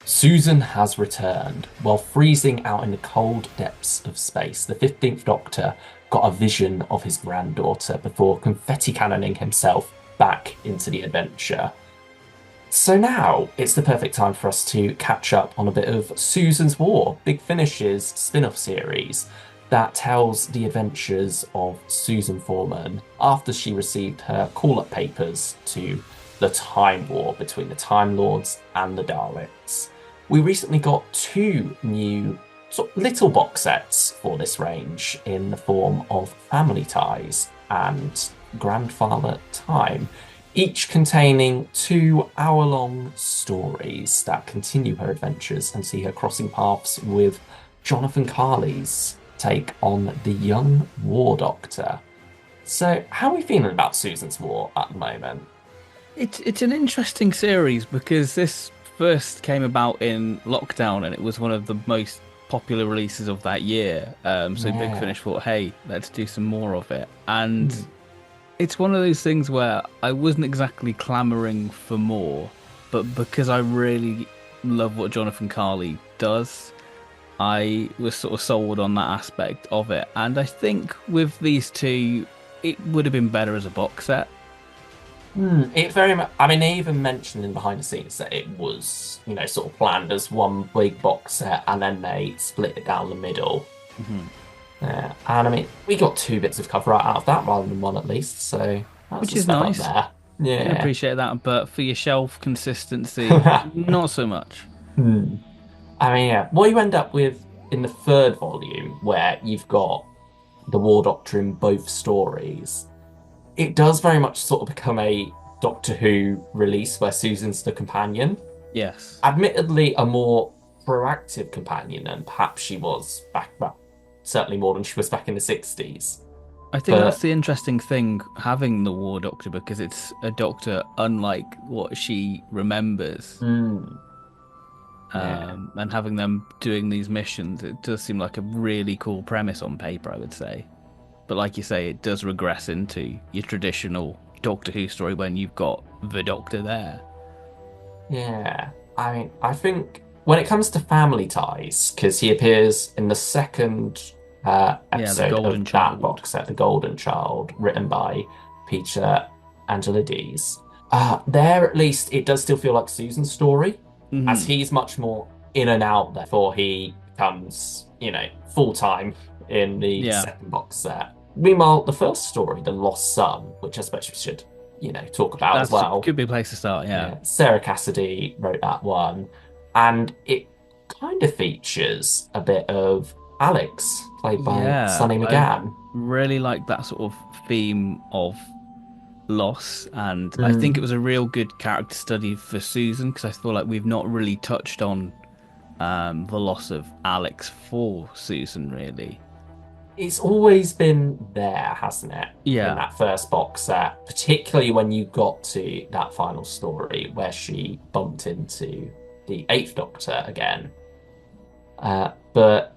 Susan has returned. While freezing out in the cold depths of space, the 15th Doctor got a vision of his granddaughter before confetti cannoning himself back into the adventure. So now it's the perfect time for us to catch up on a bit of Susan's War, Big Finish's spin off series that tells the adventures of Susan Foreman after she received her call up papers to the Time War between the Time Lords and the Daleks. We recently got two new sort of little box sets for this range in the form of Family Ties and Grandfather Time, each containing 2 hour-long stories that continue her adventures and see her crossing paths with Jonathan Carley's take on the young War Doctor. So, how are we feeling about Susan's War at the moment? It's an interesting series because this first came about in lockdown and it was one of the most popular releases of that year. So Big Yeah. Finish thought, hey, let's do some more of it. And Hmm. it's one of those things where I wasn't exactly clamoring for more, but because I really love what Jonathan Carley does, I was sort of sold on that aspect of it. And I think with these two, it would have been better as a box set. It very much. I mean, they even mentioned in behind the scenes that it was, sort of planned as one big box set, and then they split it down the middle. Mhm. Yeah, and I mean, we got two bits of cover art out of that rather than one at least, so that's Which a is step up nice. there. Can Yeah. appreciate that, but for your shelf consistency, not so much. Hmm. I mean, yeah, what you end up with in the third volume, where you've got the War Doctor in both stories, it does very much sort of become a Doctor Who release where Susan's the companion. Yes. Admittedly, a more proactive companion than perhaps she was back, well, certainly more than she was back in the 60s. I think that's But the interesting thing having the War Doctor because it's a doctor unlike what she remembers. mm, yeah, And having them doing these missions, it does seem like a really cool premise on paper, I would say. But like you say, it does regress into your traditional Doctor Who story when you've got the Doctor there. yeah. I mean, I think when it comes to family ties, because he appears in the second Yeah, the episode Golden of that Child. box set, The Golden Child, written by Peter Angelides. There, at least, it does still feel like Susan's story, as Hmm. he's much more in and out there before he becomes, full time in the Yeah, second box set. Meanwhile, the first story, The Lost Son, which I suppose we should, talk about as that's well. could be a place to start. Yeah. Yeah, Sarah Cassidy wrote that one, and it kind of features a bit of Alex, played by Yeah, Sonny I McGann. really like that sort of theme of loss, and I think it Mm. was a real good character study for Susan because I feel like we've not really touched on the loss of Alex for Susan, really. It's always been there, hasn't it? In Yeah, that first box set, particularly when you got to that final story where she bumped into the Eighth Doctor again. But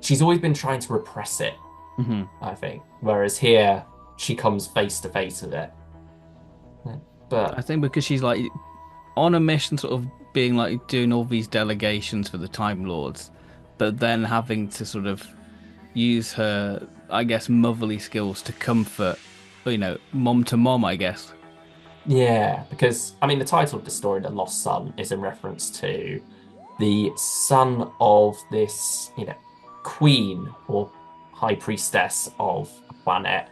she's always been trying to repress it, hmm I think. Whereas here, she comes face to face with it. I But think because she's like on a mission, sort of being like doing all these delegations for the Time Lords, but then having to sort of use her, I guess, motherly skills to comfort, mom to mom, I guess. yeah, because I mean, the title of the story, The Lost Son, is in reference to the son of this, queen or high priestess of a planet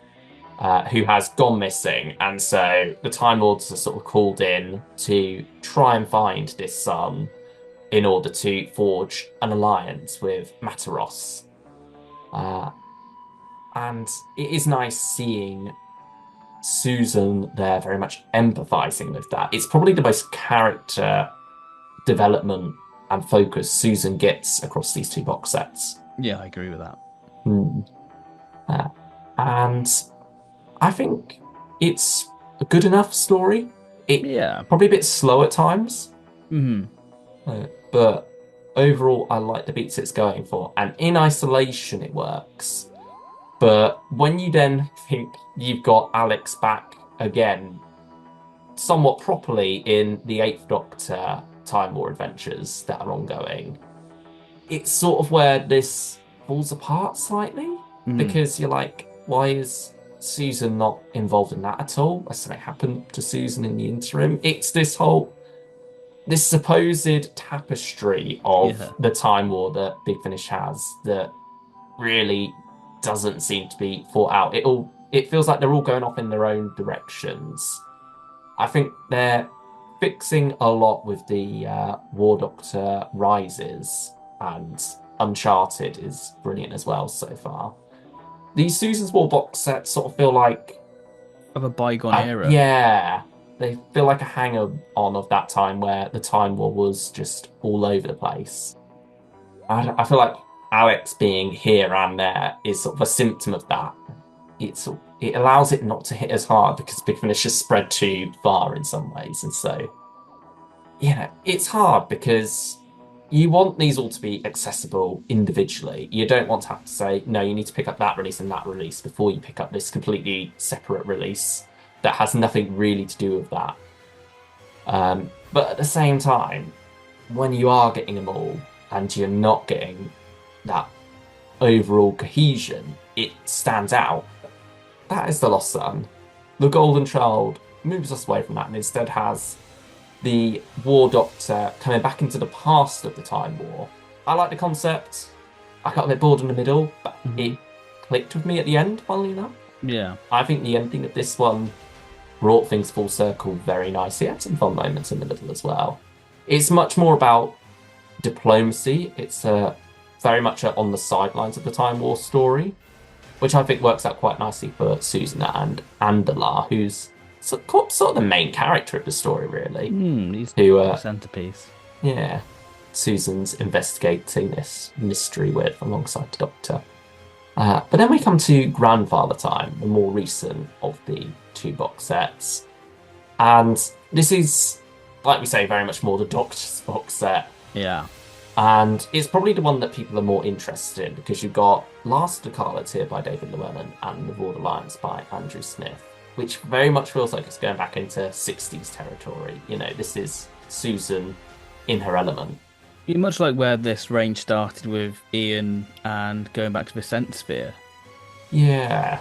who has gone missing. And so the Time Lords are sort of called in to try and find this son in order to forge an alliance with Materos. Uh, and it is nice seeing Susan there very much empathizing with that. It's probably the most character development and focus Susan gets across these two box sets. Yeah, I agree with that. Hmm. Uh, and I think it's a good enough story. It Yeah. probably a bit slow at times, hmm but overall, I like the beats it's going for. And in isolation, it works. But when you then think you've got Alex back again somewhat properly in the Eighth Doctor Time War adventures that are ongoing, it's sort of where this falls apart slightly Mm, because you're like, why is Susan not involved in that at all? Has something happened to Susan in the interim? It's this supposed tapestry of yeah. the Time War that Big Finish has that really doesn't seem to be thought out. It feels like they're all going off in their own directions. I think they're fixing a lot with the War Doctor Rises, and Uncharted is brilliant as well so far. These Susan's War box sets sort of feel like, Of a bygone era. yeah, they feel like a hanger on of that time where the Time War was just all over the place. I feel like Alex being here and there is sort of a symptom of that. It allows it not to hit as hard because Big Finish is spread too far in some ways, and so it's hard because you want these all to be accessible individually. You don't want to have to say, no, you need to pick up that release and that release before you pick up this completely separate release that has nothing really to do with that. But at the same time, when you are getting them all and you're not getting that overall cohesion, it stands out. That is the Lost Sun. The Golden Child moves us away from that and instead has the War Doctor coming back into the past of the Time War. I like the concept. I got a bit bored in the middle, but Mhm. it clicked with me at the end, funnily enough. Yeah. I think the ending of this one brought things full circle very nicely. It had some fun moments in the middle as well. It's much more about diplomacy. It's very much on the sidelines of the Time War story, which I think works out quite nicely for Susan and Andala, who's sort of the main character of the story, really. He's Who, the centerpiece. yeah, Susan's investigating this mystery with alongside the Doctor. But then we come to Grandfather Time, the more recent of the two box sets. And this is, like we say, very much more the Doctor's box set. Yeah. And it's probably the one that people are more interested in because you've got Last of the Carlets here by David Llewellyn and The Broad Alliance by Andrew Smith, which very much feels like it's going back into 60s territory. This is Susan in her element. Much like where this range started with Ian and going back to the Scent Sphere. Yeah.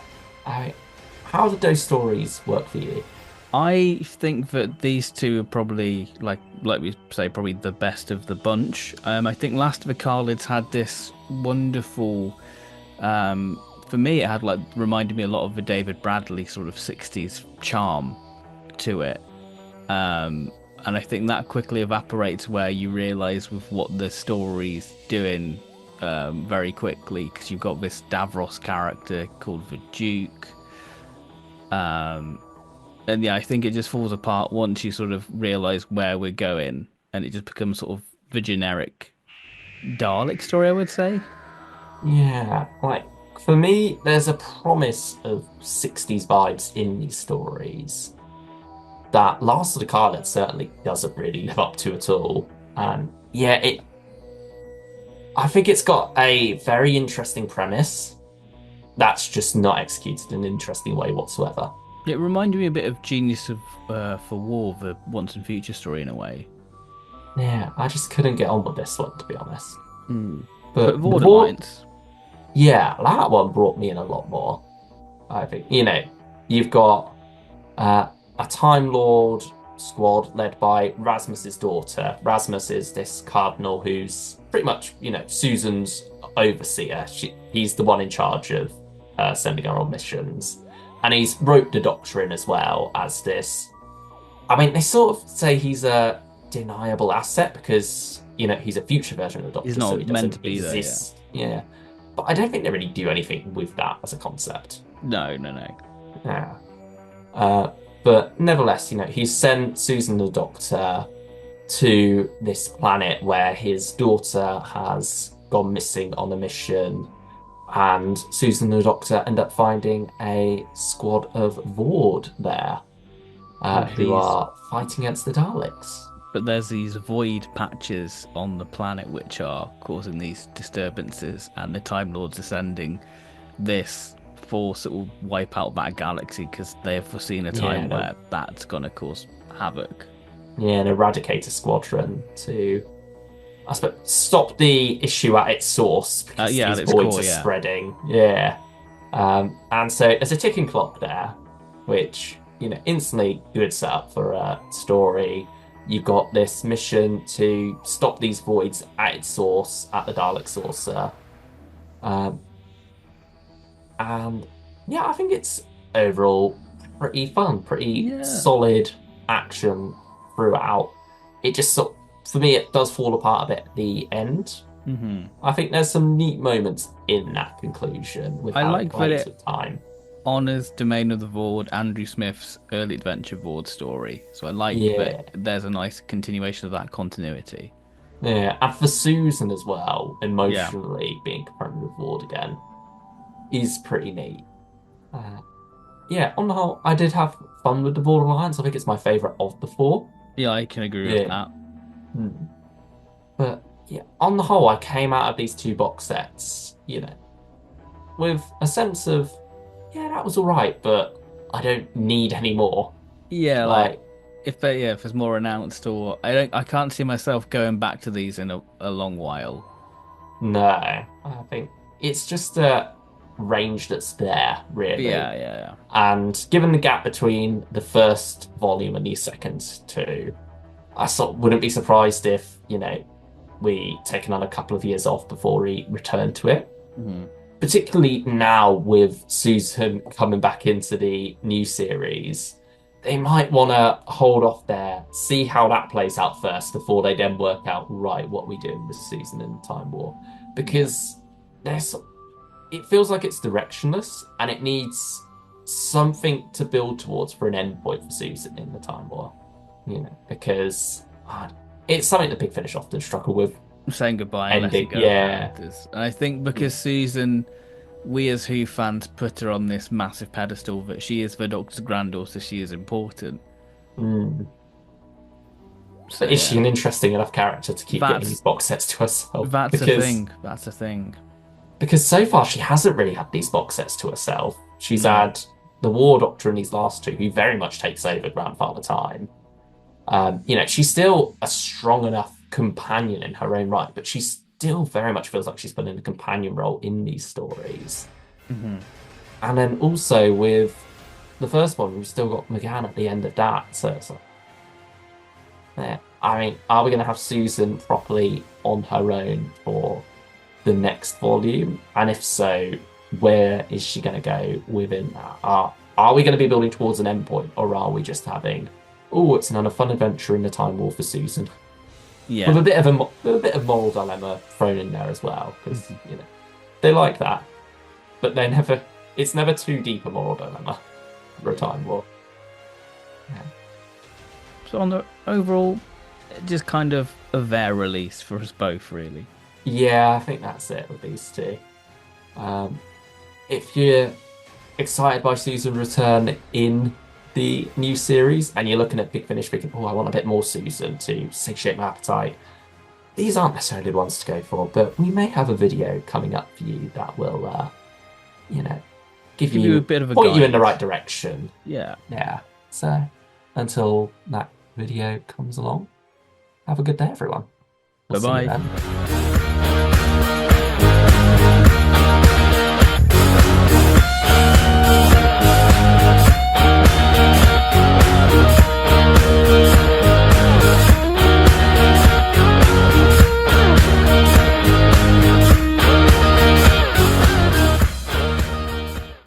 How did those stories work for you? I think that these two are probably like we say, probably the best of the bunch. I think Last of the Carlids had this wonderful. For me, it had reminded me a lot of the David Bradley sort of '60s charm to it. And I think that quickly evaporates where you realise with what the story's doing very quickly, because you've got this Davros character called the Duke. And yeah, I think it just falls apart once you sort of realise where we're going, and it just becomes sort of the generic Dalek story, I would say. Yeah, like for me, there's a promise of 60s vibes in these stories that Last of the Carlet certainly doesn't really live up to at all. And yeah, I think it's got a very interesting premise that's just not executed in an interesting way whatsoever. It reminded me a bit of Genius of for War, the Once and Future story in a way. Yeah, I just couldn't get on with this one, to be honest. Mm. But But the Vor, Borderlines, yeah, that one brought me in a lot more. I think, you've got a Time Lord squad led by Rasmus's daughter. Rasmus is this cardinal who's pretty much, Susan's overseer. He's the one in charge of sending her on missions. And he's wrote the Doctor in as well as this. I mean, they sort of say he's a deniable asset because, he's a future version of the is Doctor, so he not meant doesn't to be there. Yeah. exist. Yeah. But I don't think they really do anything with that as a concept. No, no, no. Yeah. But nevertheless, he's sent Susan the Doctor to this planet where his daughter has gone missing on a mission, and Susan the Doctor end up finding a squad of Vord there, With who these, are fighting against the Daleks. but there's these void patches on the planet which are causing these disturbances, and the Time Lords are sending this for sort of wipe out that galaxy because they have foreseen a time Yeah, where that's gonna cause havoc. yeah, an Eradicator squadron to, I suppose, stop the issue at its source because Yeah, at these its voids core, are yeah. spreading. Yeah. And so there's a ticking clock there, which, instantly good setup for a story. You've got this mission to stop these voids at its source, at the Dalek saucer. Um, and yeah, I think it's overall pretty fun, pretty Yeah. solid action throughout. It just for me, it does fall apart a bit at the end. Hmm. I think there's some neat moments in that conclusion with I how it like that plays it with time. honors Domain of the Void, Andrew Smith's early adventure Void story. So I like that Yeah, there's a nice continuation of that continuity. yeah, and for Susan as well, Yeah. emotionally being confronted with Ward again is pretty neat. Uh, yeah, on the whole, I did have fun with the Borderlands. I think it's my favorite of the four. Yeah, I can agree with Yeah. that. Hmm. But yeah, on the whole, I came out of these two box sets, with a sense of, yeah, that was all right, but I don't need any more. Yeah, like Like, if there's more announced or I can't see myself going back to these in a long while. no, I think it's just a range that's there, Yeah, really. yeah, And given the gap between the first volume and the second two, I sort of wouldn't be surprised if, we take another couple of years off before we return to it. yeah. Hmm. Particularly now with Susan coming back into the new series, they might want to hold off there, see how that plays out first before they then work out, right, what we do with Susan in the Time War. Yeah. Because there's it feels like it's directionless and it needs something to build towards for an endpoint for Susan in the Time War. Because it's something that Big Finish often struggle with. Saying goodbye and letting Ending, go of yeah. characters. And I think Yeah. because Susan, we as Who fans put her on this massive pedestal that she is the Doctor's granddaughter, she is important. Mm. So But is she yeah. an interesting enough character to keep getting That's these box sets to herself? that's a Because thing. That's a thing. because so far she hasn't really had these box sets to herself. She's No. had the War Doctor in these last two, who very much takes over Grandfather Time. She's still a strong enough companion in her own right, but she still very much feels like she's playing a companion role in these stories. Hmm. And then also with the first one, we've still got McGann at the end of that. So it's like, yeah. I mean, are we going to have Susan properly on her own for the next volume? And if so, where is she going to go within that? Are we going to be building towards an endpoint, or are we just having, oh, it's another fun adventure in the Time War for Susan, with Yeah. a bit of moral dilemma thrown in there as well, because Mhm. they like that, but they never. It's never too deep a moral dilemma for a Time War. Yeah. So on the overall, just kind of a their release for us both, really. Yeah, I think that's it with these two. Um, if you're excited by Susan return in the new series and you're looking at Big Finish thinking, oh, I want a bit more Susan to satiate my appetite, these aren't necessarily the ones to go for, but we may have a video coming up for you that will, you know, Give you a bit of a point you in the guide. right direction. Yeah. Yeah. So until that video comes along, have a good day, everyone. Bye We'll see you bye. then.